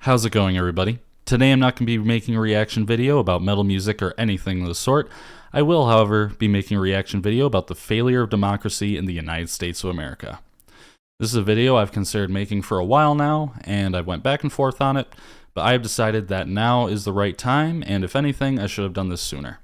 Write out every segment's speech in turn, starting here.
How's it going, everybody? Today I'm not going to be making a reaction video about metal music or anything of the sort. I will, however, be making a reaction video about the failure of democracy in the United States of America. This is a video I've considered making for a while now, and I went back and forth on it, but I have decided that now is the right time, and if anything, I should have done this sooner.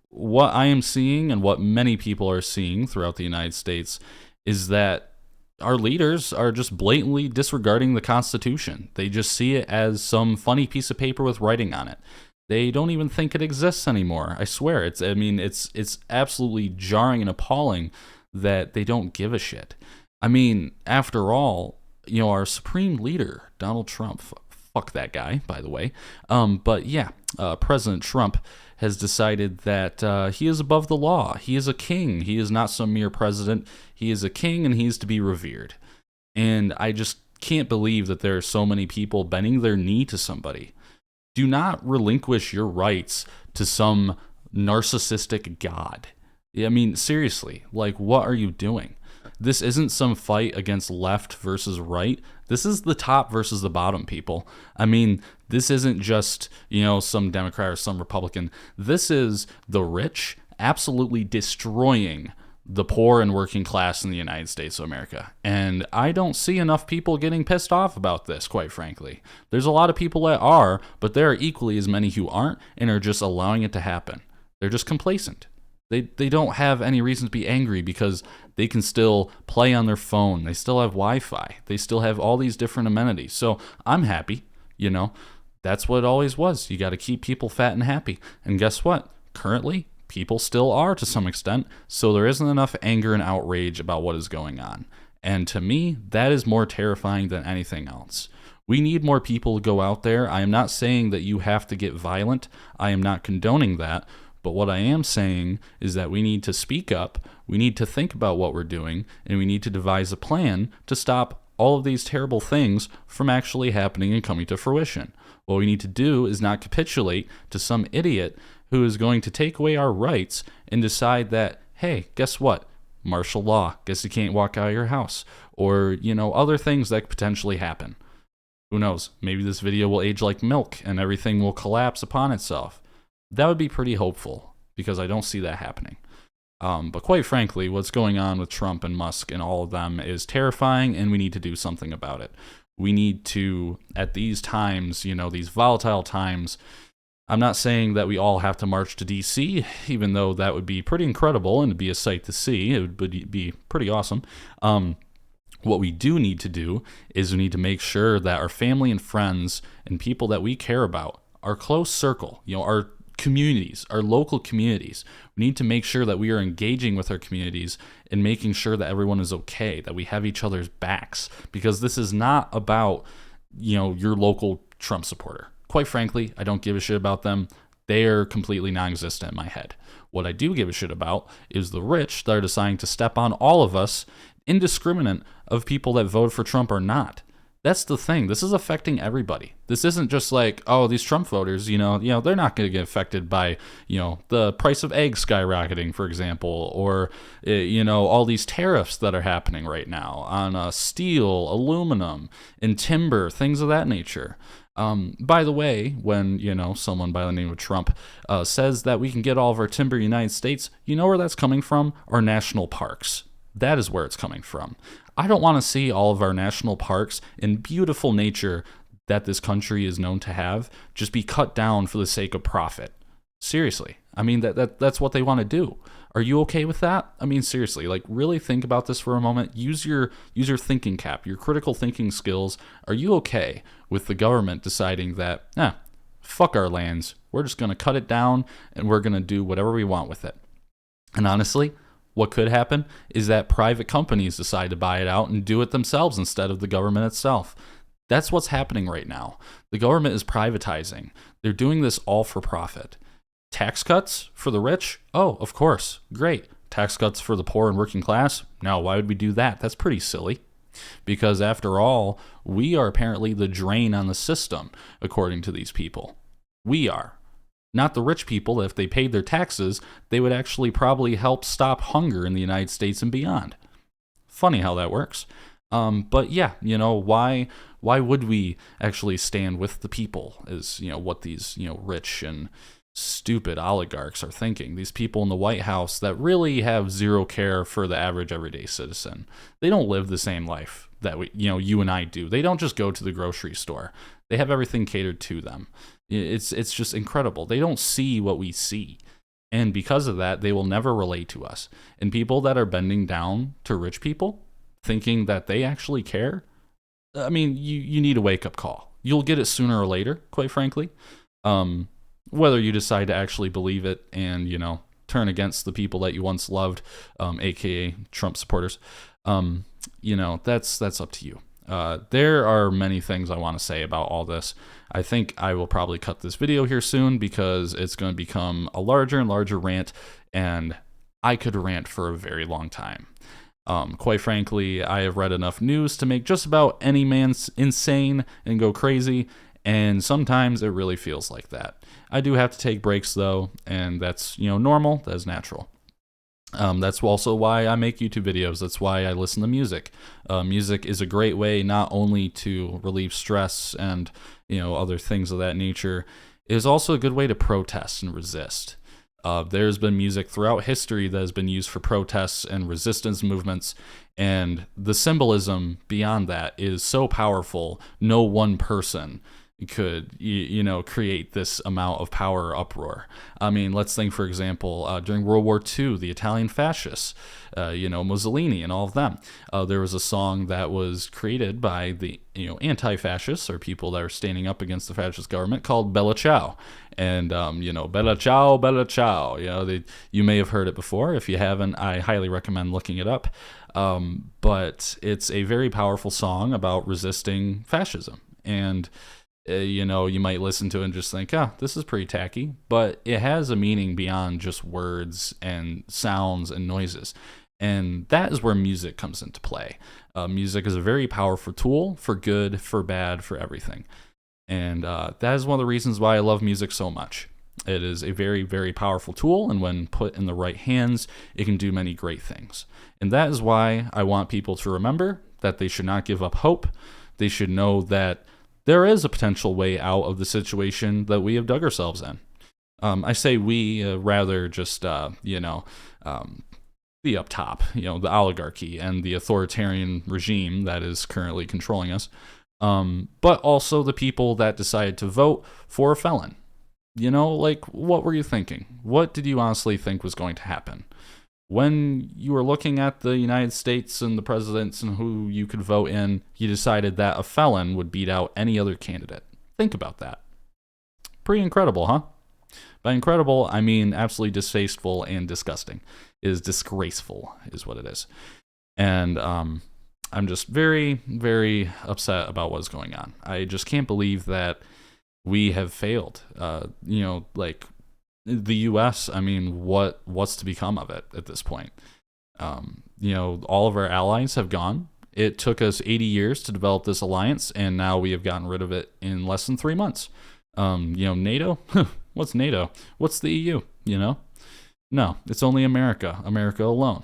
What I am seeing, and what many people are seeing throughout the United States, is that our leaders are just blatantly disregarding the Constitution. They just see it as some funny piece of paper with writing on it. They don't even think it exists anymore. I swear, it's absolutely jarring and appalling that they don't give a shit. I mean, after all, our supreme leader, Donald Trump, fuck that guy, by the way. But yeah, President Trump has decided that he is above the law. He is a king. He is not some mere president. He is a king, and he is to be revered. And I just can't believe that there are so many people bending their knee to somebody. Do not relinquish your rights to some narcissistic god. I mean, seriously, what are you doing? This isn't some fight against left versus right. This is the top versus the bottom, people. I mean, this isn't just, some Democrat or some Republican. This is the rich absolutely destroying the poor and working class in the United States of America. And I don't see enough people getting pissed off about this, quite frankly. There's a lot of people that are, but there are equally as many who aren't and are just allowing it to happen. They're just complacent. They don't have any reason to be angry because they can still play on their phone. They still have Wi-Fi. They still have all these different amenities. So I'm happy, That's what it always was. You got to keep people fat and happy. And guess what? Currently, people still are to some extent. So there isn't enough anger and outrage about what is going on. And to me, that is more terrifying than anything else. We need more people to go out there. I am not saying that you have to get violent. I am not condoning that. But what I am saying is that we need to speak up, we need to think about what we're doing, and we need to devise a plan to stop all of these terrible things from actually happening and coming to fruition. What we need to do is not capitulate to some idiot who is going to take away our rights and decide that, hey, guess what? Martial law. Guess you can't walk out of your house. Or, other things that could potentially happen. Who knows? Maybe this video will age like milk and everything will collapse upon itself. That would be pretty hopeful, because I don't see that happening. But quite frankly, what's going on with Trump and Musk and all of them is terrifying, and we need to do something about it. We need to, at these times, these volatile times, I'm not saying that we all have to march to D.C., even though that would be pretty incredible and it'd be a sight to see. It would be pretty awesome. What we do need to do is we need to make sure that our family and friends and people that we care about, our close circle, our communities, our local communities. We need to make sure that we are engaging with our communities and making sure that everyone is okay, that we have each other's backs, because this is not about, your local Trump supporter. Quite frankly, I don't give a shit about them. They are completely non-existent in my head. What I do give a shit about is the rich that are deciding to step on all of us, indiscriminate of people that vote for Trump or not. That's the thing. This is affecting everybody. This isn't just like, oh, these Trump voters, they're not going to get affected by, the price of eggs skyrocketing, for example, or, all these tariffs that are happening right now on steel, aluminum, and timber, things of that nature. By the way, when, someone by the name of Trump says that we can get all of our timber in the United States, you know where that's coming from? Our national parks. That is where it's coming from. I don't want to see all of our national parks and beautiful nature that this country is known to have just be cut down for the sake of profit. Seriously. I mean, that's what they want to do. Are you okay with that? I mean, seriously, really think about this for a moment. Use your thinking cap, your critical thinking skills. Are you okay with the government deciding that, fuck our lands, we're just going to cut it down and we're going to do whatever we want with it? And honestly, what could happen is that private companies decide to buy it out and do it themselves instead of the government itself. That's what's happening right now. The government is privatizing. They're doing this all for profit. Tax cuts for the rich? Oh, of course. Great. Tax cuts for the poor and working class? No, why would we do that? That's pretty silly. Because after all, we are apparently the drain on the system, according to these people. We are. Not the rich people. If they paid their taxes, they would actually probably help stop hunger in the United States and beyond. Funny how that works. But yeah, why Why would we actually stand with the people? Is what these rich and stupid oligarchs are thinking. These people in the White House that really have zero care for the average everyday citizen. They don't live the same life that you and I do. They don't just go to the grocery store. They have everything catered to them. It's just incredible. They don't see what we see. And because of that, they will never relate to us. And people that are bending down to rich people, thinking that they actually care, I mean, you need a wake-up call. You'll get it sooner or later, quite frankly. Whether you decide to actually believe it and, turn against the people that you once loved, aka Trump supporters, that's up to you. There are many things I want to say about all this. I think I will probably cut this video here soon because it's going to become a larger and larger rant, and I could rant for a very long time. Quite frankly, I have read enough news to make just about any man insane and go crazy, and sometimes it really feels like that. I do have to take breaks though, and that's normal, that's natural. That's also why I make YouTube videos. That's why I listen to music. Music is a great way not only to relieve stress and other things of that nature. It is also a good way to protest and resist. There's been music throughout history that has been used for protests and resistance movements, and the symbolism beyond that is so powerful. No one person could create this amount of power or uproar. I mean, let's think, for example, during World War II, the Italian fascists, Mussolini and all of them. There was a song that was created by the anti-fascists, or people that are standing up against the fascist government, called Bella Ciao. And Bella Ciao, Bella Ciao. You may have heard it before. If you haven't, I highly recommend looking it up. But it's a very powerful song about resisting fascism. And you might listen to it and just think, this is pretty tacky, but it has a meaning beyond just words and sounds and noises. And that is where music comes into play. Music is a very powerful tool for good, for bad, for everything. And that is one of the reasons why I love music so much. It is a very, very powerful tool, and when put in the right hands, it can do many great things. And that is why I want people to remember that they should not give up hope. They should know that there is a potential way out of the situation that we have dug ourselves in. I say we, rather just, the up top, the oligarchy and the authoritarian regime that is currently controlling us, but also the people that decided to vote for a felon. What were you thinking? What did you honestly think was going to happen? When you were looking at the United States and the presidents and who you could vote in, you decided that a felon would beat out any other candidate. Think about that. Pretty incredible, huh? By incredible, I mean absolutely distasteful and disgusting. It is disgraceful, is what it is. And I'm just very, very upset about what's going on. I just can't believe that we have failed. The U.S., I mean, what's to become of it at this point? All of our allies have gone. It took us 80 years to develop this alliance, and now we have gotten rid of it in less than 3 months. NATO? What's NATO? What's the EU? No, it's only America alone.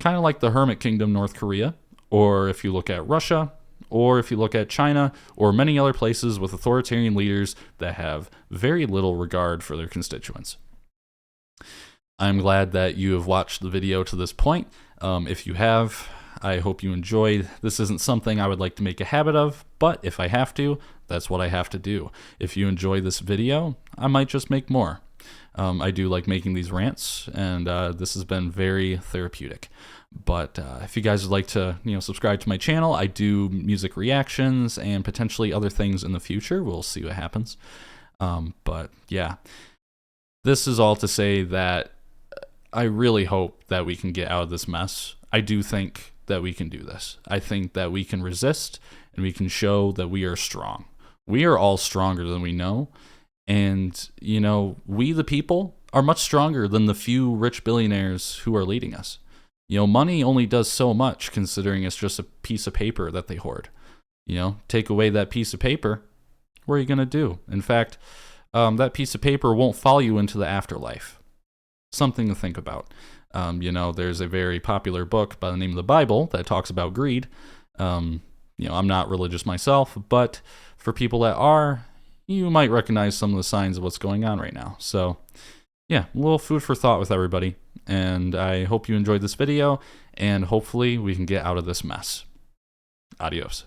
Kind of like the Hermit Kingdom, North Korea, or if you look at Russia, or if you look at China, or many other places with authoritarian leaders that have very little regard for their constituents. I'm glad that you have watched the video to this point. If you have, I hope you enjoyed. This isn't something I would like to make a habit of, but if I have to, that's what I have to do. If you enjoy this video, I might just make more. I do like making these rants, and this has been very therapeutic. But if you guys would like to, subscribe to my channel, I do music reactions and potentially other things in the future. We'll see what happens. But yeah, this is all to say that I really hope that we can get out of this mess. I do think that we can do this. I think that we can resist, and we can show that we are strong. We are all stronger than we know. And, we the people are much stronger than the few rich billionaires who are leading us. Money only does so much, considering it's just a piece of paper that they hoard. Take away that piece of paper, what are you going to do? In fact, that piece of paper won't follow you into the afterlife. Something to think about. There's a very popular book by the name of the Bible that talks about greed. I'm not religious myself, but for people that are, you might recognize some of the signs of what's going on right now. So, yeah, a little food for thought with everybody. And I hope you enjoyed this video, and hopefully we can get out of this mess. Adios.